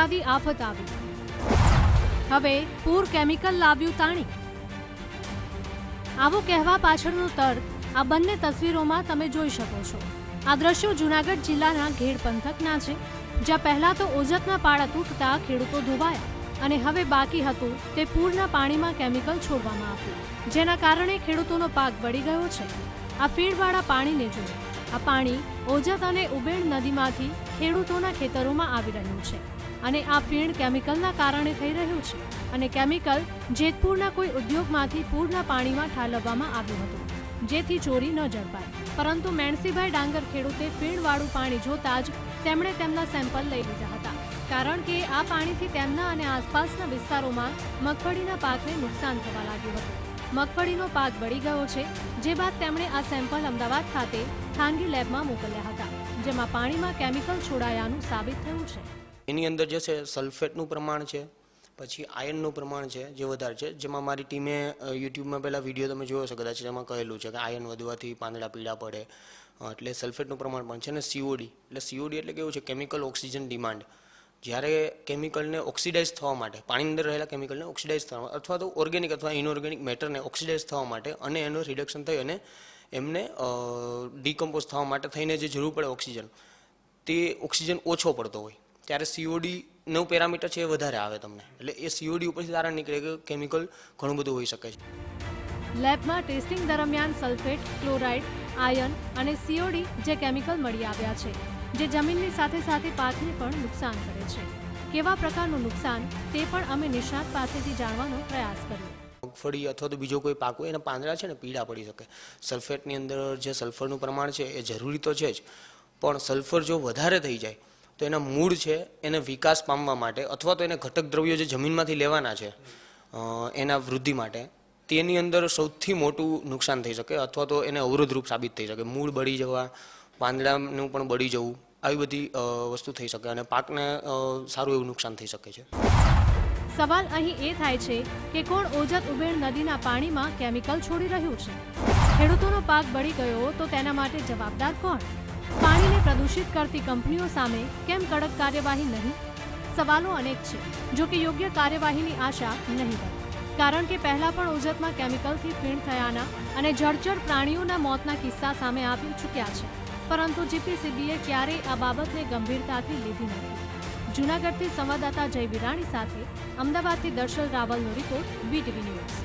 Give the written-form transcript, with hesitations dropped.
વરસાદી આફત આવી, હવે પૂર કેમિકલ લાવ્યું તાણી। આવું કહેવા પાછળનો તર્ક આ બંને તસવીરોમાં તમે જોઈ શકો છો। આ દ્રશ્યો જૂનાગઢ જિલ્લાના ઘેડ પંથકના છે, જ્યાં પહેલા તો ઓજતના પાળા તૂટતા ખેડૂતો ધોવાયા અને હવે બાકી હતું તે પૂરના પાણીમાં કેમિકલ છોડવામાં આવ્યું, જેના કારણે ખેડૂતોનો પાક બળી ગયો છે। આ ફીણવાળા પાણીને જુઓ, આ પાણી ઓજત અને ઉબેણ નદીમાંથી ખેડૂતોના ખેતરોમાં આવી રહ્યું છે અને આ ફીણ કેમિકલના કારણે થઈ રહ્યું છે અને કેમિકલ જેતપુરના કોઈ ઉદ્યોગમાંથી પૂરના પાણીમાં ઠાલવવામાં આવ્યું હતું, જેથી ચોરી ન ઝડપાય। પરંતુ મેણસીભાઈ ડાંગર ખેડૂતે ફીણવાળું પાણી જોતા જ તેમણે તેમના સેમ્પલ લઈ લીધા હતા, કારણ કે આ પાણીથી તેમના અને આસપાસના વિસ્તારોમાં મગફળીના પાકને નુકસાન થવા લાગ્યું હતું। મગફળીનો પાક બળી ગયો છે, જે બાદ તેમણે આ સેમ્પલ અમદાવાદ ખાતે ખાનગી લેબમાં મોકલ્યા હતા, જેમાં પાણીમાં કેમિકલ છોડાયાનું સાબિત થયું છે। એની અંદર જે છે સલ્ફેટનું પ્રમાણ છે, પછી આયર્નનું પ્રમાણ છે જે વધારે છે, જેમાં મારી ટીમે યુટ્યુબમાં પહેલાં વિડીયો તમે જોયો છો કદાચ, જેમાં કહેલું છે કે આયર્ન વધવાથી પાંદડા પીળા પડે, એટલે સલ્ફેટનું પ્રમાણ પણ છે। અને સીઓડી એટલે કેવું છે, કેમિકલ ઓક્સિજન ડિમાન્ડ। જ્યારે કેમિકલને ઓક્સિડાઇઝ થવા માટે, પાણીની અંદર રહેલા કેમિકલને ઓક્સિડાઇઝ થવા અથવા તો ઓર્ગેનિક અથવા ઇનઓર્ગેનિક મેટરને ઓક્સિડાઇઝ થવા માટે અને એનું રિડક્શન થઈ અને એમને ડીકમ્પોઝ થવા માટે થઈને જે જરૂર પડે ઓક્સિજન, તે ઓક્સિજન ઓછો પડતો હોય ત્યારે સીઓડીનું પેરામીટર છે એ વધારે આવે તમને, એટલે એ સીઓડી ઉપરથી તારણ નીકળે કે કેમિકલ ઘણું બધું હોઈ શકે છે। લેબમાં ટેસ્ટિંગ દરમિયાન સલ્ફેટ, ક્લોરાઇડ, આયર્ન અને સીઓડી જે કેમિકલ મળી આવ્યા છે, જે જમીનની સાથે સાથે પાકને પણ નુકસાન કરે છે। કેવા પ્રકારનું નુકસાન તે પણ અમે નિષ્ણાત પાસેથી જાણવાનો પ્રયાસ કર્યો। મગફળી અથવા તો બીજો કોઈ પાક હોય એના પાંદડા છે ને પીળા પડી શકે। સલ્ફેટની અંદર જે સલ્ફરનું પ્રમાણ છે એ જરૂરી તો છે જ, પણ સલ્ફર જો વધારે થઈ જાય તો એના મૂળ છે એને વિકાસ પામવા માટે અથવા તો એને ઘટક દ્રવ્યો જે જમીનમાંથી લેવાના છે એના વૃદ્ધિ માટે, તેની અંદર સૌથી મોટું નુકસાન થઈ શકે અથવા તો એને અવરોધરૂપ સાબિત થઈ શકે। મૂળ બળી જવા, પાંદડાનું પણ બળી જવું, આવી બધી વસ્તુ થઈ શકે અને પાકને સારું એવું નુકસાન થઈ શકે છે। સવાલ અહીં એ થાય છે કે કોણ ઓજત ઉબેણ નદીના પાણીમાં કેમિકલ છોડી રહ્યું છે? ખેડૂતોનો પાક બળી ગયો તો તેના માટે જવાબદાર કોણ? પાણીને પ્રદૂષિત કરતી કંપનીઓ સામે કેમ કડક કાર્યવાહી નહીં? સવાલો અનેક છે, જો કે યોગ્ય કાર્યવાહીની આશા નહીં હોય, કારણ કે પહેલા પણ ઓજતમાં કેમિકલથી ફીણ થયાના અને જળચર પ્રાણીઓના મોતના કિસ્સા સામે આવી ચૂક્યા છે, પરંતુ જીપીસીબીએ ક્યારેય આ બાબતને ગંભીરતાથી લીધી નથી। જૂનાગઢથી સંવાદદાતા જય વિરાણી સાથે અમદાવાદથી દર્શલ રાવલનો રિપોર્ટ, વીટીવી ન્યૂઝ।